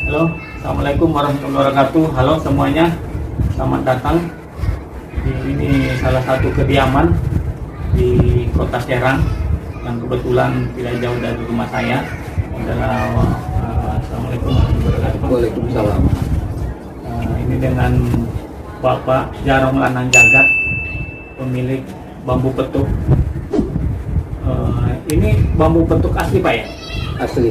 Halo, Assalamualaikum warahmatullahi wabarakatuh. Halo semuanya, selamat datang di ini salah satu kediaman di Kota Serang yang kebetulan tidak jauh dari rumah saya. Assalamualaikum warahmatullahi wabarakatuh. Waalaikumsalam. Ini dengan Bapak Jarong Lanang Jagat, pemilik bambu petuk. Ini bambu petuk asli Pak ya? Asli.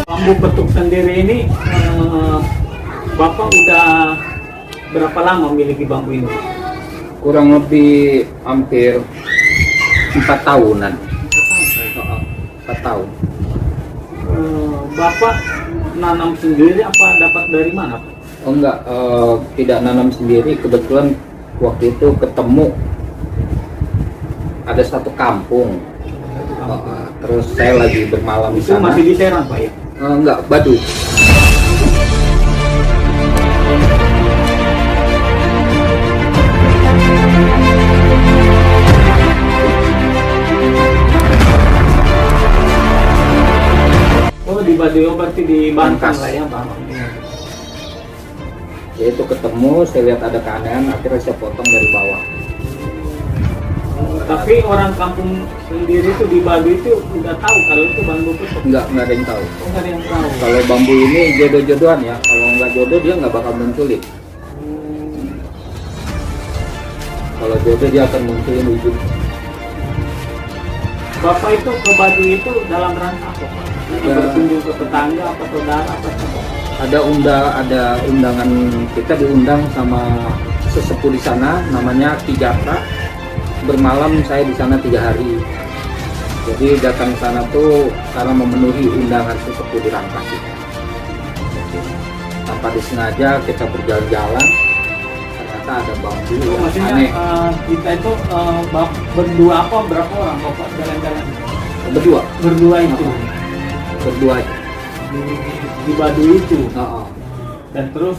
Bambu petuk sendiri ini Bapak udah berapa lama memiliki bambu ini? Kurang lebih hampir 4 tahunan. 4 tahun. Bapak nanam sendiri apa dapat dari mana Pak? Oh enggak, tidak nanam sendiri. Kebetulan waktu itu ketemu ada satu kampung. Terus saya lagi bermalam di Itu sana. masih di Serang Pak ya? Enggak, Baduy. Oh di Baduy, berarti di Banten Bangkas. lah ya Pak. Ya itu ketemu, saya lihat ada keanehan, akhirnya saya potong dari bawah. Tapi orang kampung sendiri itu di Baduy itu udah tahu kalau itu bambu petuk. Enggak ada yang tahu. Oh, nggak ada yang tahu. Kalau bambu ini jodoh-jodohan ya, kalau nggak jodoh dia nggak bakal munculin. Kalau jodoh dia akan munculin wujud. Bapak itu ke Baduy itu dalam rangka apa Pak? Ya. Berkunjung ke tetangga apa saudara apa apa? Ada undangan, kita diundang sama sesepuh di sana, namanya Ki Jatra. Bermalam saya di sana 3 hari. Jadi datang ke sana tuh karena memenuhi undangan sesepuh di Rangkas itu. Tanpa disengaja kita berjalan-jalan, ternyata ada bambu yang Maksudnya aneh. kita itu berdua apa berapa orang Bapak jalan-jalan? Berdua, Berdua itu berdua aja. di Baduy itu. Dan terus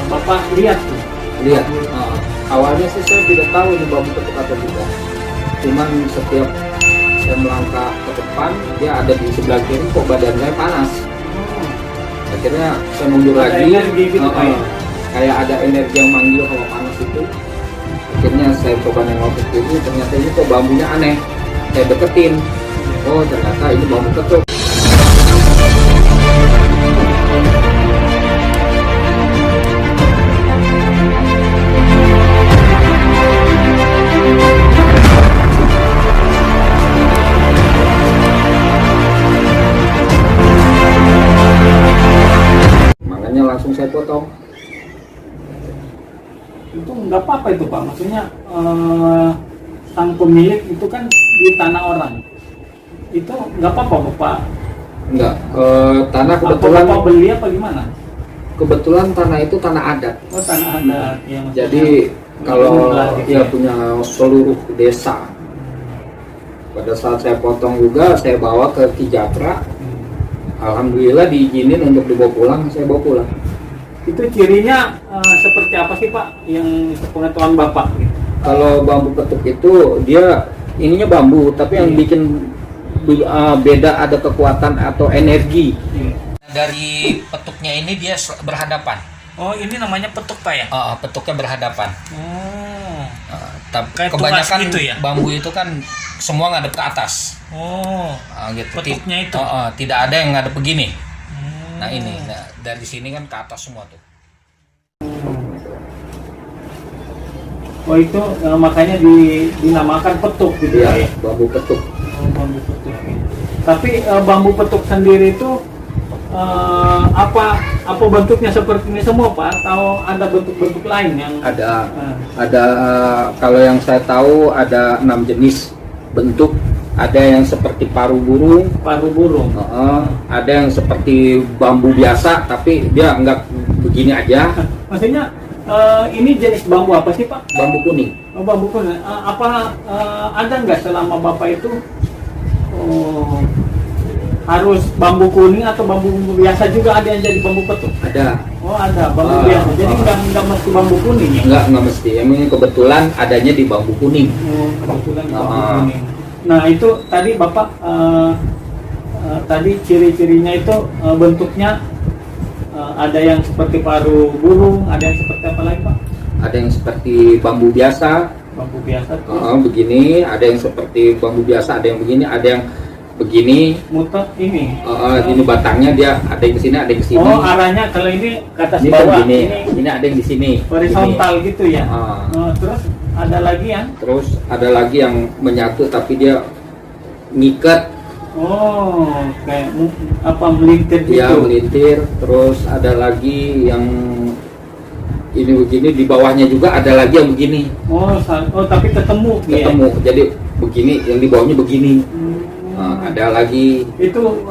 Bapak lihat tuh. Lihat, awalnya sih saya tidak tahu ini bambu petuk atau tidak. Cuman setiap saya melangkah ke depan, dia ada di sebelah kiri, kok badan saya panas. Akhirnya saya mundur Ada lagi, energi gitu, kayak ada energi yang manggil kalau panas itu. Akhirnya saya coba nengok ke kiri, ternyata ini kok bambunya aneh. Saya deketin, oh ternyata ini bambu petuk. Makanya langsung saya potong. Itu nggak apa-apa itu Pak. Maksudnya sang pemilik itu kan di tanah orang. Itu nggak apa-apa Bapak. Enggak, tanah Apa kebetulan Bapak beli apa gimana? kebetulan tanah itu tanah adat. Oh tanah adat. Ya, maksudnya Jadi kalau jumlah gitu ya punya seluruh desa. Pada saat saya potong juga saya bawa ke Ki Jatra. Alhamdulillah diizinin untuk dibawa pulang, saya bawa pulang. Itu cirinya seperti apa sih Pak yang sepengetahuan Bapak? Gitu? Kalau bambu petuk itu dia ininya bambu, tapi yang bikin beda ada kekuatan atau energi. Dari petuknya ini dia berhadapan. Oh ini namanya petuk Pak ya? Petuknya berhadapan. Oh. Kayak Kebanyakan tuas gitu ya? bambu itu kan semua ngadep ke atas. Oh. Gitu. Petuknya itu? Tidak ada yang ngadep begini. Nah ini, dari sini kan ke atas semua tuh. Oh itu makanya dinamakan petuk gitu Iya, ya? bambu petuk. Oh, bambu petuk. Tapi bambu petuk sendiri itu apa bentuknya seperti ini semua Pak? Atau ada bentuk-bentuk lain yang Ada kalau yang saya tahu ada 6 jenis bentuk. Ada yang seperti paru burung, ada yang seperti bambu biasa tapi dia enggak begini aja. Maksudnya ini jenis bambu apa sih Pak? Bambu kuning. Oh, bambu kuning. Apa ada nggak selama Bapak itu harus bambu kuning atau bambu biasa juga ada yang jadi bambu petuk? Ada. Oh ada bambu biasa, jadi nggak mesti bambu kuning ya? Nggak mesti, emang kebetulan adanya di bambu kuning. Oh, kebetulan di bambu kuning. Nah itu tadi Bapak tadi ciri-cirinya itu bentuknya ada yang seperti paru burung, ada yang seperti apa lagi Pak? Ada yang seperti bambu biasa. Bambu biasa tuh. Begini, ada yang seperti bambu biasa, ada yang begini, ada yang begini. Muter ini. Ini batangnya dia ada yang kesini, ada yang kesini. Oh arahnya kalau ini ke atas Ini bawah. kan gini, ini ada yang di sini. Horizontal Gini. gitu ya. Terus ada lagi yang? Terus ada lagi yang menyatu tapi dia ngikat. Oh, kayak apa melintir gitu? Dia melintir. Terus ada lagi yang ini begini, di bawahnya juga ada lagi yang begini. Oh tapi ketemu ya? Jadi begini, yang di bawahnya begini. Ada lagi. Itu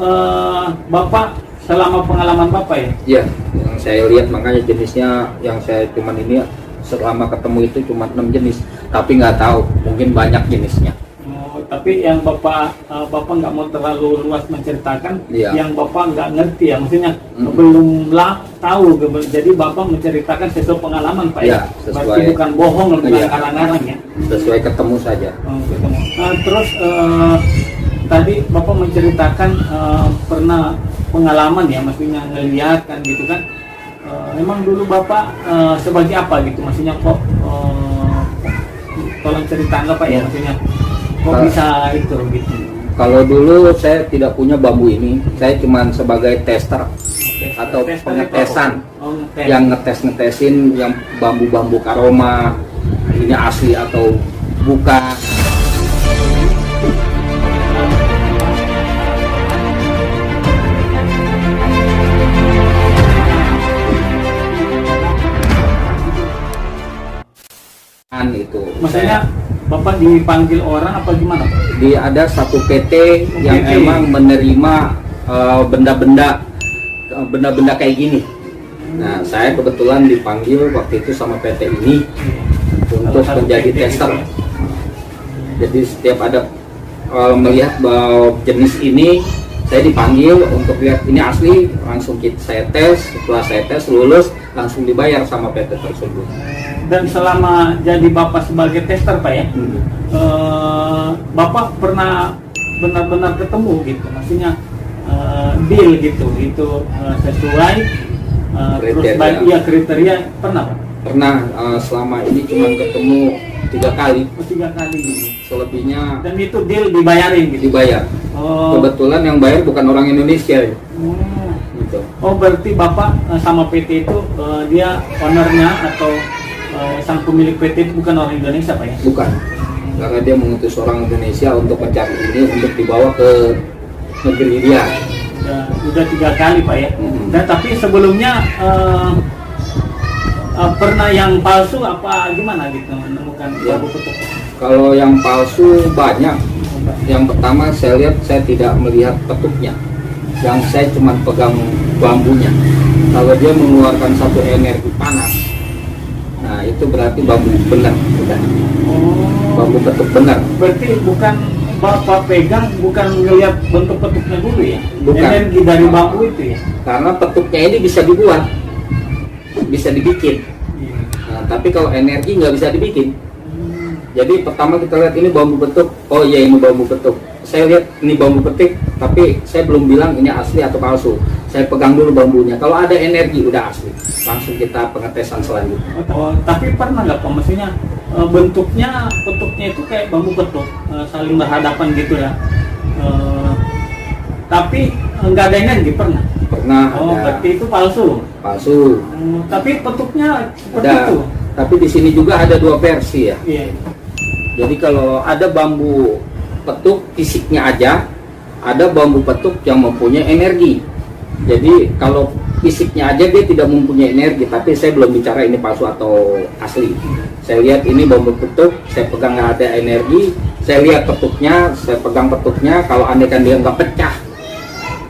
Bapak selama pengalaman Bapak ya? Iya, yang saya lihat makanya jenisnya yang saya cuman ini selama ketemu itu cuma 6 jenis, tapi nggak tahu mungkin banyak jenisnya. Tapi yang Bapak nggak mau terlalu luas menceritakan, yang Bapak nggak ngerti ya, maksudnya belum tahu, jadi Bapak menceritakan sesuai pengalaman Pak ya, berarti bukan bohong, bukan karang-karang ya, sesuai ketemu saja. Ketemu. Terus tadi Bapak menceritakan pernah pengalaman ya, maksudnya ngelihat kan gitu kan, emang dulu Bapak sebagai apa gitu, maksudnya kok tolong cerita nggak Pak ya, maksudnya kok bisa itu gitu? Kalau dulu saya tidak punya bambu ini, saya cuma sebagai tester atau pengetesan, yang ngetesin yang bambu-bambu karoma ini asli atau bukan. Itu maksudnya Bapak dipanggil orang apa gimana? Ada satu PT yang emang menerima benda-benda kayak gini. Nah, saya kebetulan dipanggil waktu itu sama PT ini untuk menjadi tester. Jadi setiap ada melihat jenis ini, saya dipanggil untuk lihat ini asli, langsung saya tes. Setelah saya tes lulus, langsung dibayar sama PT tersebut. Dan selama jadi Bapak sebagai tester Pak ya, Bapak pernah benar-benar ketemu gitu, maksudnya deal gitu, itu sesuai terus baik ya kriteria pernah Pak? Pernah, selama ini cuma ketemu 3 kali. 3 kali gitu. Selebihnya. Dan itu deal dibayarin gitu? Dibayar. Kebetulan yang bayar bukan orang Indonesia ya. Gitu. Oh berarti Bapak sama PT itu dia ownernya atau sang pemilik PT itu bukan orang Indonesia Pak ya? Bukan, karena dia mengutus orang Indonesia untuk mencari ini untuk dibawa ke negeri dia. Udah 3 kali Pak ya. Dan tapi sebelumnya pernah yang palsu apa gimana gitu menemukan bambu petuk? Kalau yang palsu banyak. Yang pertama saya lihat, saya tidak melihat petuknya, yang saya cuma pegang bambunya. Kalau dia mengeluarkan satu energi panas, nah itu berarti bambu benar, bukan? Bambu petuk benar. Berarti bukan Bapak pegang, bukan ngelihat bentuk petuknya dulu ya? Bukan. Energi dari bambu itu ya? Karena petuknya ini bisa dibuat, bisa dibikin. Nah, tapi kalau energi nggak bisa dibikin. Jadi pertama kita lihat ini bambu petuk, oh iya ini bambu petuk. Saya lihat ini bambu petik, tapi saya belum bilang ini asli atau palsu. Saya pegang dulu bambunya. Kalau ada energi udah asli. Langsung kita pengetesan selanjutnya. Tapi pernah nggak Pak, maksudnya bentuknya petuknya itu kayak bambu petuk, saling berhadapan gitu ya. Tapi nggak ada energi pernah? Pernah. Berarti itu palsu. Palsu. Tapi petuknya seperti ada. itu. Tapi di sini juga ada 2 versi ya. Iya. Jadi kalau ada bambu petuk fisiknya aja, ada bambu petuk yang mempunyai energi. Jadi kalau fisiknya aja dia tidak mempunyai energi, tapi saya belum bicara ini palsu atau asli. Saya lihat ini bambu petuk, saya pegang nggak ada energi, saya lihat petuknya, saya pegang petuknya, kalau andaikan dia nggak pecah,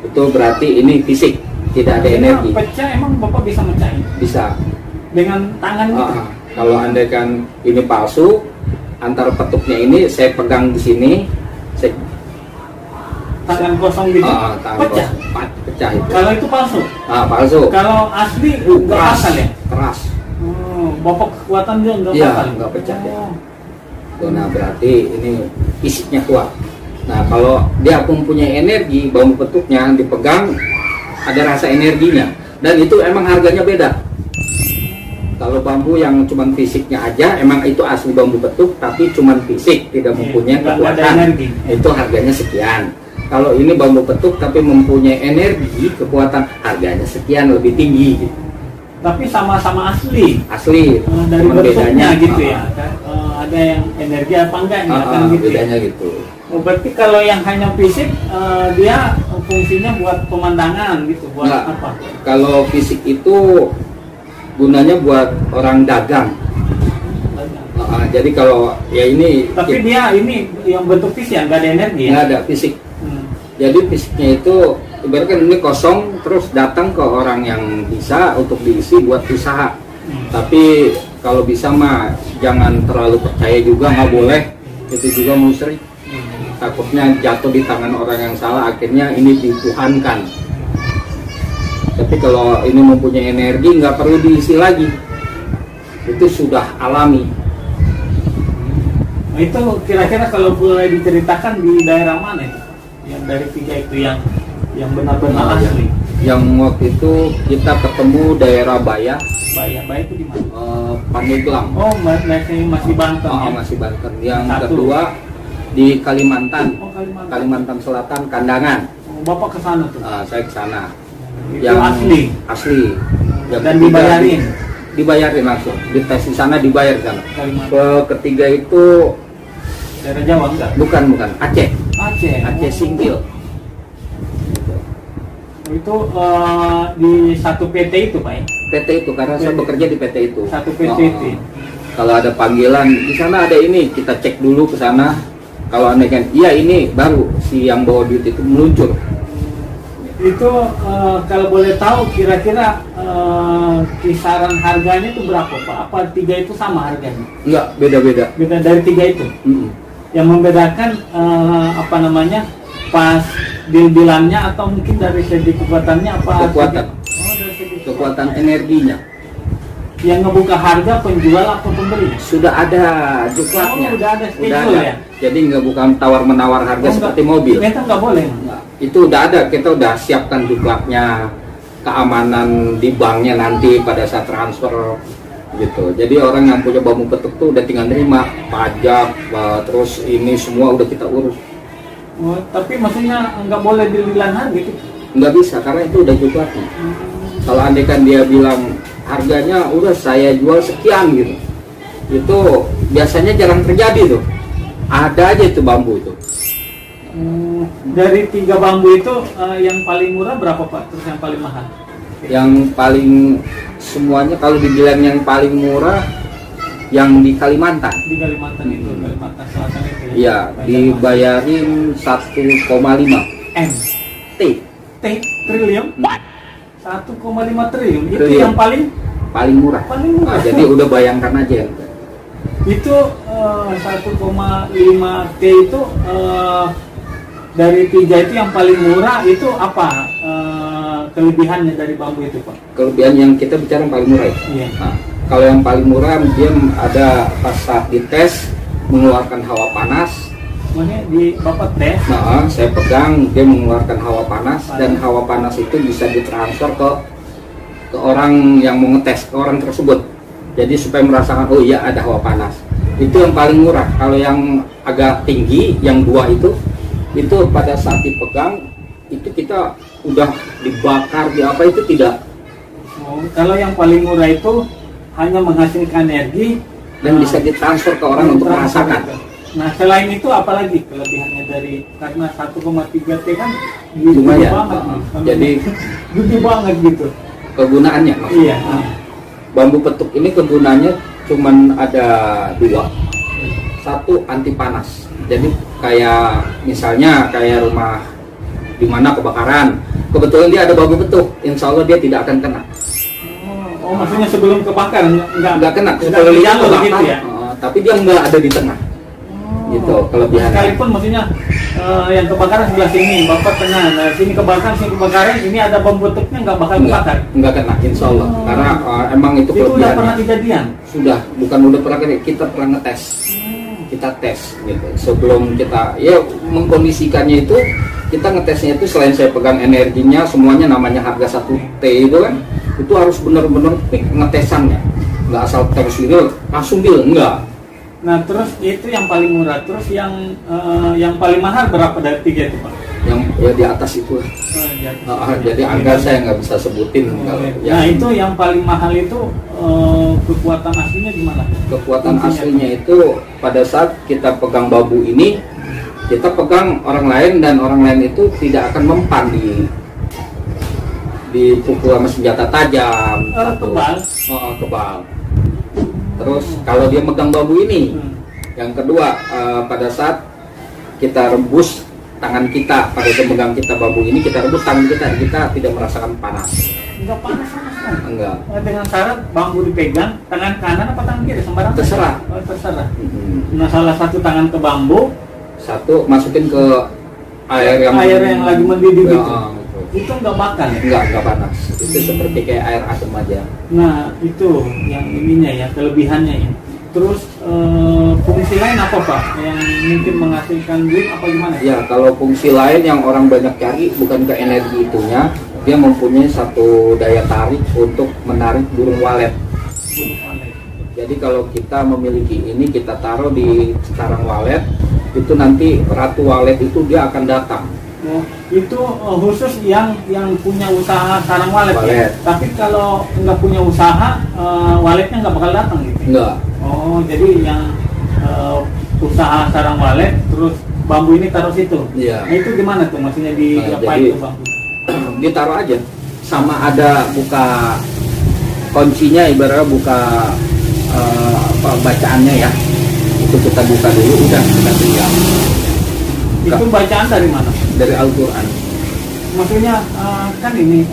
itu berarti ini fisik, tidak ada energi. Pecah emang Bapak bisa mecahin? Bisa. Dengan tangan gitu? Kalau andaikan ini palsu, antara petuknya ini saya pegang di sini, tangan kosong gitu. Tangan Pecah. kosong, pecah itu. Kalau itu palsu. Palsu. Kalau asli nggak keras, patah ya. keras. Bapak kekuatan dia nggak Iya, patah. nggak pecah ya. Nah berarti ini fisiknya kuat. Nah kalau dia mempunyai energi, bambu petuknya dipegang ada rasa energinya, dan itu emang harganya beda. Kalau bambu yang cuman fisiknya aja, emang itu asli bambu petuk, tapi cuman fisik, tidak mempunyai nggak ada kekuatan, energi. itu harganya sekian. Kalau ini bambu petuk tapi mempunyai energi, kekuatan, harganya sekian, lebih tinggi gitu. Tapi sama-sama asli. Asli, Dari cuman bentuknya gitu ya. Ada yang energi apa enggak nih, kan gitu. bedanya Ya? gitu. Berarti kalau yang hanya fisik, dia fungsinya buat pemandangan gitu, buat Nggak. apa? Kalau fisik itu gunanya buat orang dagang. Jadi kalau ya ini Tapi dia ini yang bentuk fisik ya, nggak ada energi ya? nggak ada fisik. Hmm. Jadi fisiknya itu ibaratkan ini kosong, terus datang ke orang yang bisa untuk diisi buat usaha. Tapi kalau bisa mah jangan terlalu percaya juga, nggak boleh. Itu juga musyrik. Takutnya jatuh di tangan orang yang salah, akhirnya ini dituhankan. Tapi kalau ini mempunyai energi, nggak perlu diisi lagi. Itu sudah alami. Nah, itu kira-kira kalau boleh diceritakan di daerah mana itu? Yang dari 3 itu yang benar-benar asli. Yang waktu itu kita ketemu daerah Baya, Baya itu di mana? Pandeglang. Oh, masih Banten ya? Masih Banten. Yang Satu. kedua di Kalimantan. Oh, Kalimantan. Kalimantan Selatan, Kandangan. Oh, Bapak ke sana tuh. Saya ke sana. Itu asli. Asli. Yang Dan ketiga dibayarin. Dibayarin langsung. Dites di sana, dibayar di sana. Kalimantan. Ketiga itu Daerah Jawa enggak? bukan Aceh. Aceh Oh. Singgil. Itu di satu PT itu, Pak ya? PT itu karena saya PT. bekerja di PT itu. Satu PT itu. Kalau ada panggilan di sana ada ini, kita cek dulu ke sana. Kalau anda kan, iya ini baru si yang bawa duit itu meluncur. Itu kalau boleh tahu kira-kira kisaran harganya itu berapa, Pak? Apa 3 itu sama harganya? Enggak, beda-beda. Beda dari 3 itu. Yang membedakan apa namanya, pas deal-dealannya atau mungkin dari segi kekuatannya apa? Kekuatan. Oh, dari segi Kekuatan energinya. Yang ngebuka harga penjual atau pembeli? Sudah ada duklatnya. Oh, udah ada schedule ya? Jadi nggak bukan tawar-menawar harga seperti enggak. mobil. Ternyata nggak boleh. Nah, itu udah ada, kita udah siapkan duklatnya, keamanan di banknya nanti pada saat transfer gitu. Jadi orang yang punya bambu petuk tuh udah tinggal nerima pajak, terus ini semua udah kita urus. Oh, tapi maksudnya nggak boleh deal-dealan harga gitu? Nggak bisa karena itu udah duklatnya. Kalau andai kan dia bilang harganya udah saya jual sekian gitu, itu biasanya jarang terjadi tuh. Ada aja itu bambu itu. Dari 3 bambu itu yang paling murah berapa, Pak? Terus yang paling mahal? Yang paling semuanya kalau dibilang yang paling murah yang di Kalimantan. Di Kalimantan itu, Kalimantan Selatan itu. Iya, dibayarin 1,5 M. T. T triliun. 1,5 triliun. Itu Triliun. yang paling Murah. Paling murah. Nah, jadi udah bayangkan aja. itu 1,5 T itu dari 3 itu yang paling murah itu apa kelebihannya dari bambu itu, Pak? Kelebihan yang kita bicara yang paling murah ya. Iya. Nah, kalau yang paling murah dia ada pas saat dites mengeluarkan hawa panas. Maksudnya di Bapak tes. Nah, saya pegang dia mengeluarkan hawa panas dan hawa panas itu bisa ditransfer ke orang yang mau ngetes, ke orang tersebut. Jadi supaya merasakan oh iya ada hawa panas. Itu yang paling murah. Kalau yang agak tinggi, yang 2 itu pada saat dipegang itu kita udah dibakar di apa itu tidak. Oh, kalau yang paling murah itu hanya menghasilkan energi Dan bisa ditransfer ke orang untuk merasakan. Nah, selain itu apalagi kelebihannya dari karena 1,3 T kan gede Lumayan. banget. Jadi gede banget gitu. kegunaannya maksudnya. Iya. Bambu petuk ini kegunaannya cuman ada 2. Satu anti panas. Jadi kayak misalnya kayak rumah di mana kebakaran, kebetulan dia ada bambu petuk, insya Allah dia tidak akan kena. Oh, maksudnya sebelum kebakar Nggak kena. Nggak Sekeliling jalur kebakar, gitu ya? tapi dia nggak ada di tengah. Gitu kelebihannya. Sekalipun maksudnya yang kebakaran sebelah sini, Bapak kena, nah sini kebakaran, ini ada bom betuknya nggak bakal kebakar? Enggak kena, insya Allah. Karena emang itu kelebihannya. Itu udah pernah kejadian? Sudah, bukan udah pernah kejadian, kita pernah ngetes. Kita tes gitu. Sebelum kita ya mengkondisikannya itu, kita ngetesnya itu selain saya pegang energinya, semuanya namanya harga 1T itu kan, itu harus benar-benar peak ngetesannya. Nggak asal terus itu langsung bil, enggak. Nah terus itu yang paling murah, terus yang paling mahal berapa dari tiga itu Pak? Yang ya di atas itu. Jadi angka saya nggak bisa sebutin. Nah itu yang paling mahal itu kekuatan aslinya gimana? Kekuatan aslinya itu pada saat kita pegang bambu ini, kita pegang orang lain dan orang lain itu tidak akan mempan di pukul sama senjata tajam. Kebal. Kebal. Terus kalau dia megang bambu ini, yang kedua pada saat kita rebus tangan kita, pada saat megang kita bambu ini, kita rebus tangan kita tidak merasakan panas. Enggak panas sama sekali. Enggak. Dengan syarat bambu dipegang tangan kanan apa tangan kiri sembarang. Terserah. Terserah. Nah salah satu tangan ke bambu, satu masukin ke air yang lagi mendidih gitu. gitu. Itu nggak bakar ya? Enggak panas. Itu seperti kayak air asam aja. Nah itu yang ininya ya, kelebihannya ya. Terus fungsi lain apa Pak? Yang mungkin menghasilkan duit apa gimana? Ya kalau fungsi lain yang orang banyak cari bukan ke energi itunya, dia mempunyai satu daya tarik untuk menarik burung walet. Jadi kalau kita memiliki ini, kita taruh di sarang walet, itu nanti ratu walet itu dia akan datang. Oh, itu khusus yang punya usaha sarang walet. Ya? Tapi kalau nggak punya usaha, waletnya nggak bakal datang gitu? Enggak. Oh, jadi yang usaha sarang walet, terus bambu ini taruh situ? Iya. Nah, itu gimana tuh? Maksudnya apa itu bambu? Ditaruh aja. Sama ada buka kuncinya, ibaratnya buka bacaannya ya. Itu kita buka dulu, udah kita tinggal. Itu bacaan dari mana? Dari Al-Quran. Maksudnya kan ini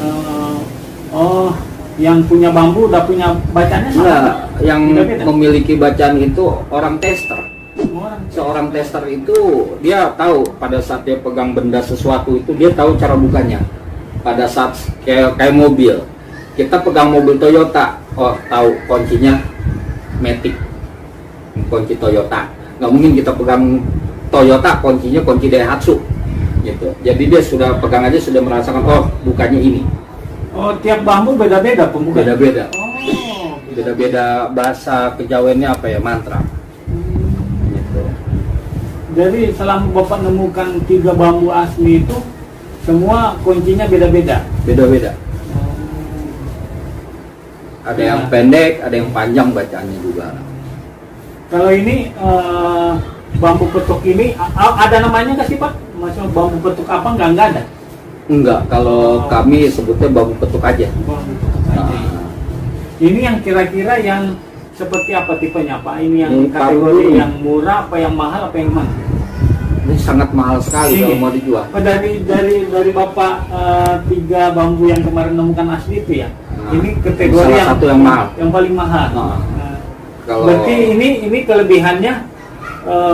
yang punya bambu udah punya bacaannya sama? Enggak, yang beda-beda? memiliki bacaan itu orang tester. Seorang tester itu dia tahu pada saat dia pegang benda sesuatu itu, dia tahu cara bukanya. Pada saat kayak mobil, kita pegang mobil Toyota, tahu kuncinya Matic, kunci Toyota. Nggak mungkin kita pegang Toyota kuncinya kunci Daihatsu gitu. Jadi dia sudah pegang aja sudah merasakan bukannya ini. Oh, tiap bambu beda-beda pembukaan. Beda-beda. Oh, Beda-beda bahasa kejawennya apa ya, mantra. Gitu. Jadi selama Bapak nemukan 3 bambu asli itu semua kuncinya beda-beda. Beda-beda. Ada yang pendek, ada yang panjang bacaannya juga. Kalau ini bambu petuk ini ada namanya nggak sih Pak? Maksudnya bambu petuk apa? Nggak ada. Enggak, kalau kami sebutnya bambu petuk aja. Bambu petuk aja. Ini yang kira-kira yang seperti apa tipenya Pak? Ini yang kategori yang murah apa yang mahal apa yang mana? Ini sangat mahal sekali kalau mau dijual. Dari Bapak 3 bambu yang kemarin nemukan asli itu ya. Ini kategori salah satu yang mahal. Yang paling mahal. Kalau berarti ini kelebihannya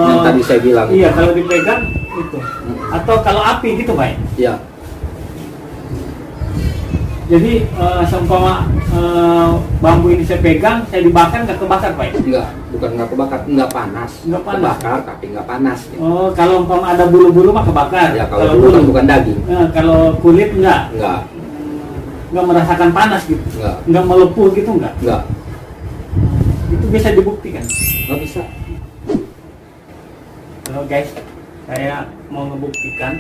yang tadi saya bilang. Iya, kalau dipegang itu. Atau kalau api gitu Pak? Iya. Jadi seumpama bambu ini saya pegang, saya dibakar nggak kebakar Pak? Enggak, bukan nggak kebakar, nggak panas. Nggak panas. Kebakar tapi nggak panas. Gitu. Oh, kalau umpama ada bulu-bulu mah kebakar. Ya, kalau bulu kan bukan daging. Kalau kulit nggak merasakan panas gitu. Nggak melepuh gitu nggak? Nggak. Itu bisa dibuktikan? Nggak bisa. Halo guys, saya mau ngebuktikan.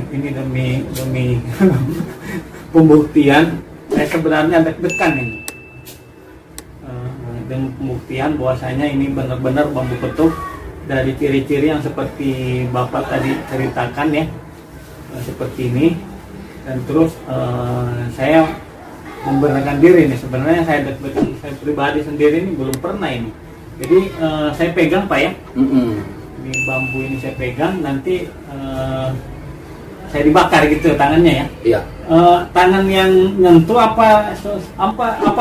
Ini demi pembuktian. Saya sebenarnya deg-degan ini. Demi pembuktian bahwasanya ini benar-benar bambu petuk dari ciri-ciri yang seperti Bapak tadi ceritakan ya, seperti ini. Dan terus saya memberanikan diri nih, sebenarnya saya deg-degan, saya pribadi sendiri ini belum pernah ini. Jadi saya pegang Pak ya, ini bambu ini saya pegang, nanti saya dibakar gitu tangannya ya. Iya. Tangan yang nyentuh apa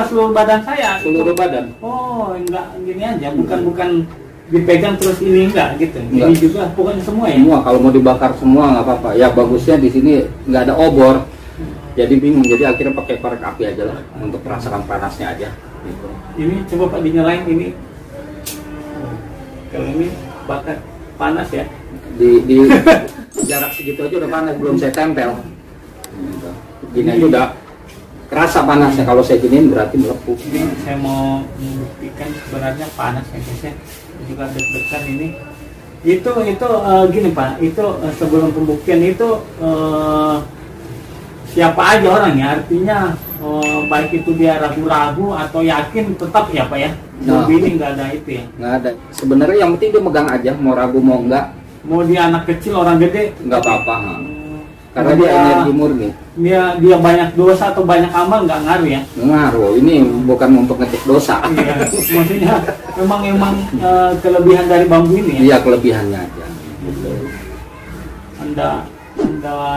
seluruh badan saya? Seluruh badan. Oh, enggak gini aja, bukan dipegang terus ini enggak gitu. Enggak. Ini juga pokoknya semua ya. Semua kalau mau dibakar semua nggak apa-apa. Ya bagusnya di sini nggak ada obor. Jadi bingung. Jadi akhirnya pakai korek api aja lah untuk merasakan panasnya aja. Gitu. Ini coba Pak dinyalain ini. Kalau ini bakar panas ya. Di jarak segitu aja udah panas, belum saya tempel. Gitu. Gini aja udah kerasa panasnya. Kalau saya giniin berarti melepuh. Ini saya mau membuktikan sebenarnya panas ya guys ya. Juga deg-degan ini. Itu gini Pak. Itu sebelum pembuktian itu siapa aja orangnya, artinya baik itu dia ragu-ragu atau yakin tetap ya Pak ya. Nah. Ini nggak ada itu ya. Nggak ada. Sebenarnya yang penting dia megang aja, mau ragu mau enggak, Mau dia anak kecil orang gede nggak apa-apa. Karena dia energi murni. Dia banyak dosa atau banyak amal nggak ngaruh ya. Ngaruh. Ini bukan untuk ngecek dosa. Iya, maksudnya memang kelebihan dari bambu ini ya. Iya, kelebihannya aja. Gitu. Anda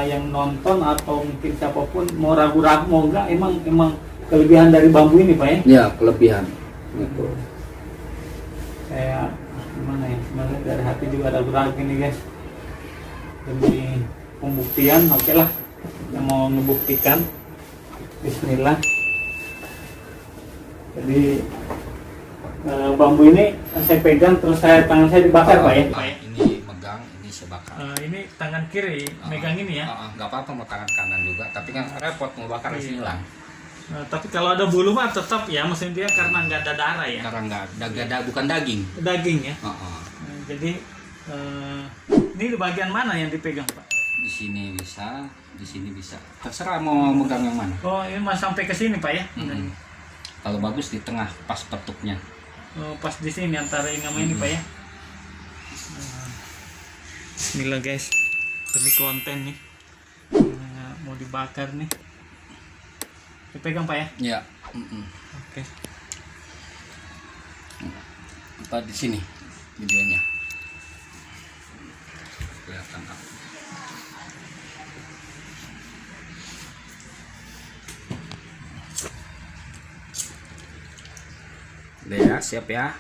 yang nonton atau mungkin siapapun mau ragu-ragu mau enggak, emang kelebihan dari bambu ini Pak ya. Iya, kelebihan. Gitu. Saya gimana ya, sebenarnya dari hati juga ragu-ragu nih guys. Demi pembuktian, oke lah. Yang mau ngebuktikan, Bismillah. Jadi bambu ini saya pegang terus tangan saya dibakar Pak ya. Ini megang, ini saya bakar. Ini tangan kiri megang ini ya. Nggak apa-apa mau tangan kanan juga, tapi kan repot mau bakar isi hilang. Tapi kalau ada bulu mah tetap ya, maksudnya dia karena nggak ada darah ya. Karena nggak ada, bukan daging. Daging ya. Uh-uh. Jadi ini di bagian mana yang dipegang Pak? Di sini bisa, di sini bisa. Terserah mau megang yang mana. Oh ini mas sampai ke sini Pak ya? Kalau bagus di tengah pas petuknya. Pas di sini antara ini sama ini Pak ya. Bismillah guys, demi konten nih. Mau dibakar nih. Dipegang Pak ya? Ya. Oke. Apa di sini videonya? Kelihatan apa? Udah ya, siap ya.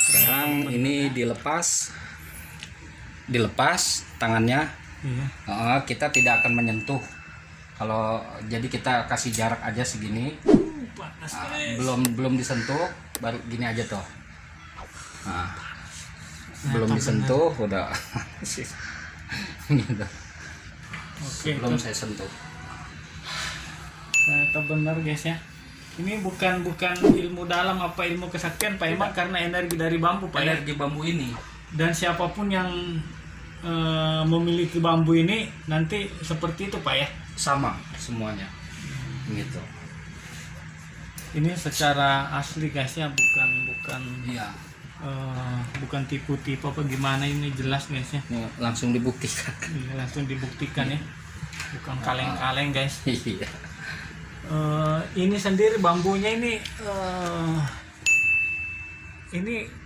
Sekarang ini dilepas tangannya. Iya. Kita tidak akan menyentuh. Kalau jadi kita kasih jarak aja segini. Panas. Belum disentuh, baru gini aja tuh. Belum disentuh udah gitu. Oke. Belum saya sentuh. Ternyata benar guys ya. Ini bukan ilmu dalam apa ilmu kesaktian Pak, emang karena energi dari bambu Pak ya. Energi bambu ini. Dan siapapun yang memiliki bambu ini nanti seperti itu Pak ya. Sama semuanya. Gitu. Ini secara asli guys ya, bukan Iya. bukan tipu-tipu apa gimana, ini jelas guys ya. Ini langsung dibuktikan. Ini langsung dibuktikan ya. Bukan kaleng-kaleng guys. Iya. Ini sendiri bambunya ini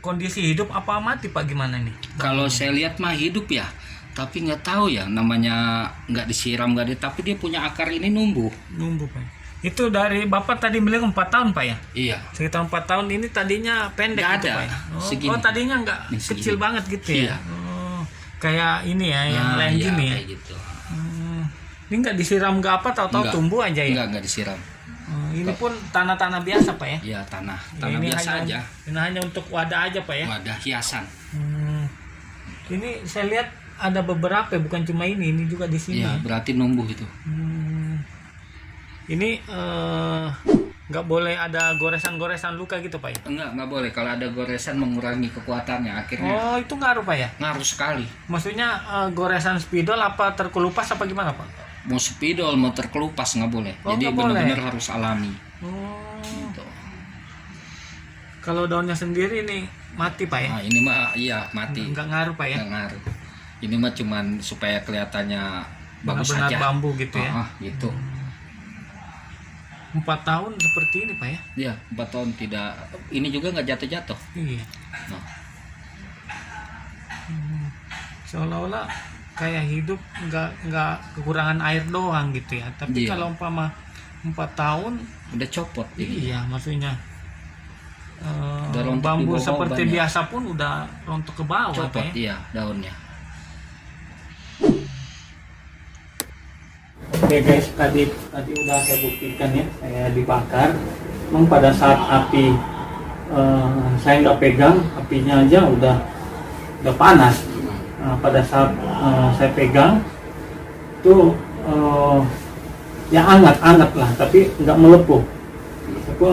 kondisi hidup apa mati Pak, gimana nih? Kalau saya lihat mah hidup ya, tapi nggak tahu ya, namanya nggak disiram tapi dia punya akar ini numbuh Pak. Itu dari Bapak tadi bilang 4 tahun Pak ya? Iya. Sekitar 4 tahun, ini tadinya pendek Nggak gitu ada, Pak ya? segini. Oh tadinya nggak Ini kecil segini. banget gitu ya? Iya. Oh, kayak ini ya, yang lain iya, gini ya? kayak gitu. Ini nggak disiram nggak apa, tahu-tahu Nggak. tumbuh aja ya? Nggak disiram. Ini pun tanah-tanah biasa Pak ya? Iya, tanah Ini biasa hanya, aja. Ini hanya untuk wadah aja Pak ya? Wadah hiasan. Ini saya lihat ada beberapa, bukan cuma ini juga di sini. Iya, berarti numbuh itu. Ini nggak boleh ada goresan-goresan luka gitu Pak ya? Nggak boleh. Kalau ada goresan mengurangi kekuatannya, akhirnya Oh itu ngaruh Pak ya? ngaruh sekali. Maksudnya goresan spidol apa terkelupas apa gimana Pak? Mau spidol mau terkelupas nggak boleh. Oh, Jadi nggak boleh. benar-benar harus alami. Gitu. Kalau daunnya sendiri ini mati Pak ya? Nah, ini mah iya mati. Nggak ngaruh Pak ya? Nggak ngaruh. Ini mah cuman supaya kelihatannya bagus Benar-benar aja. bambu gitu ya? Gitu. 4 tahun seperti ini Pak ya? Iya, 4 tahun tidak. Ini juga nggak jatuh-jatuh. Iya. Nah, seolah-olah kayak hidup nggak kekurangan air doang gitu ya. Tapi Iya. kalau umpama 4 tahun, Udah copot ini. iya maksudnya Udah rontok di bambu bawah seperti banyak. biasa pun udah rontok ke bawah Copot Pak, ya. iya daunnya. Oke guys, tadi udah saya buktikan ya, saya dibakar. Memang pada saat api saya nggak pegang, apinya aja udah panas. Nah, pada saat saya pegang itu ya hangat lah, tapi nggak melepuh. Tapi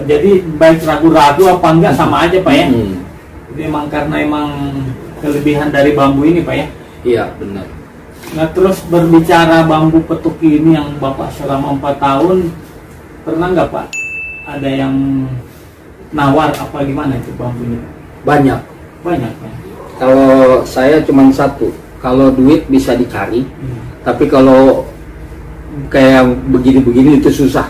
jadi baik ragu-ragu apa enggak sama aja Pak ya. Jadi emang karena emang kelebihan dari bambu ini Pak ya. Iya benar. Nah terus berbicara bambu petuk ini yang Bapak selama 4 tahun, pernah nggak Pak ada yang nawar apa gimana itu bambunya? Banyak. Banyak Pak. Kalau saya cuma satu, kalau duit bisa dicari, tapi kalau kayak begini-begini itu susah.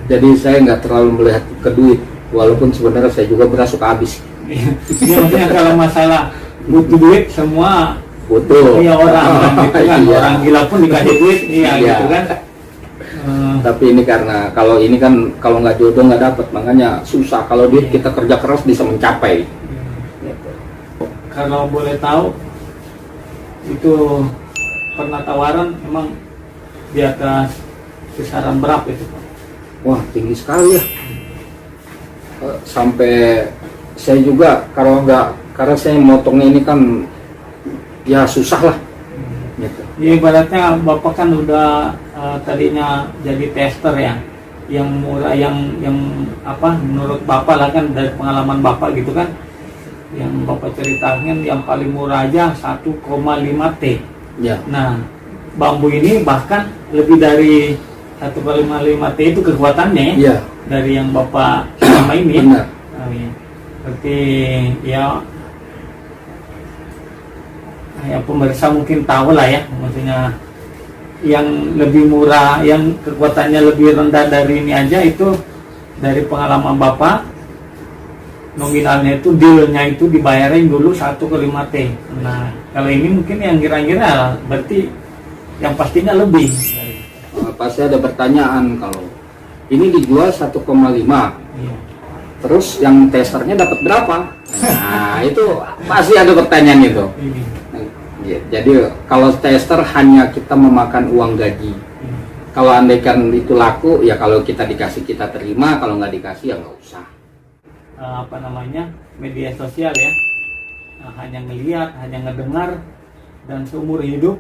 Jadi saya nggak terlalu melihat ke duit, walaupun sebenarnya saya juga berasa habis. Iya, maksudnya kalau masalah butuh duit semua Betul. iya orang gitu kan, Iya. orang gila pun dikasih duit, iya Iya. gitu kan. Tapi ini karena kalau ini kan kalau nggak jodoh nggak dapat, makanya susah. Kalau duit kita kerja keras bisa mencapai. Gitu. Kalau boleh tahu itu pernah tawaran emang di atas kisaran berapa itu Pak? Wah tinggi sekali ya. Sampai saya juga kalau nggak, karena saya motongnya ini kan ya susah lah. Gitu. Ya ibaratnya Bapak kan udah tadinya jadi tester ya, yang murah, yang apa menurut Bapak lah kan dari pengalaman Bapak gitu kan, yang Bapak ceritakan yang paling murah aja 1,5 T. Ya. Nah bambu ini bahkan lebih dari 1,5 T itu kekuatannya ya, Iya. dari yang Bapak selama ini. Benar. Oh, iya. Berarti ya pemirsa mungkin tahu lah ya, maksudnya yang lebih murah, yang kekuatannya lebih rendah dari ini aja itu dari pengalaman Bapak, nominalnya itu dealnya itu dibayarin dulu 1,5 T. Nah kalau ini mungkin yang kira-kira berarti yang pastinya lebih. Pasti ada pertanyaan kalau ini dijual 1,5, Iya. terus yang testernya dapat berapa? Nah itu pasti ada pertanyaan itu. Ini. Ya, jadi kalau tester hanya kita memakan uang gaji. Ini. Kalau andaikan itu laku, ya kalau kita dikasih kita terima, kalau nggak dikasih ya nggak usah. Apa namanya, media sosial ya, hanya ngelihat, hanya ngedengar, dan seumur hidup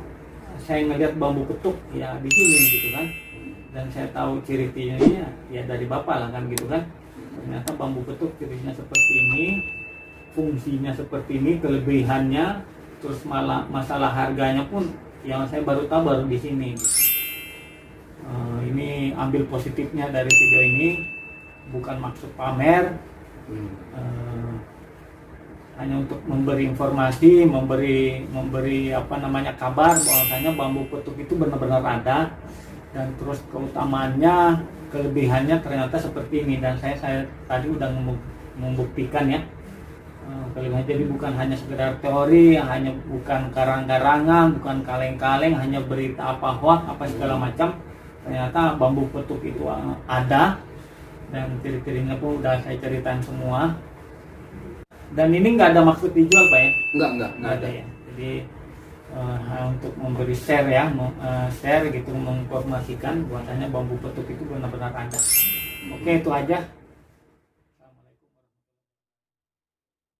saya ngelihat bambu petuk ya di sini gitu kan, dan saya tahu ciri-cirinya ya dari Bapak lah kan gitu kan. Ternyata bambu petuk cirinya seperti ini, fungsinya seperti ini, kelebihannya, terus malah masalah harganya pun yang saya baru tahu baru di sini gitu. Ini ambil positifnya dari video ini, bukan maksud pamer, hanya untuk memberi informasi, memberi apa namanya kabar bahwasanya bambu petuk itu benar-benar ada, dan terus keutamaannya, kelebihannya ternyata seperti ini, dan saya tadi udah membuktikan ya. Kelebihannya jadi bukan hanya sekedar teori, hanya bukan karang-karangan, bukan kaleng-kaleng, hanya berita apa hoax apa segala macam. Ternyata bambu petuk itu ada, dan ciri-cirinya pun udah saya ceritain semua. Dan ini nggak ada maksud dijual Pak ya? Nggak ada ya. Jadi untuk memberi share ya, share gitu, menginformasikan bahwasanya bambu petuk itu benar-benar ada. Oke, itu aja.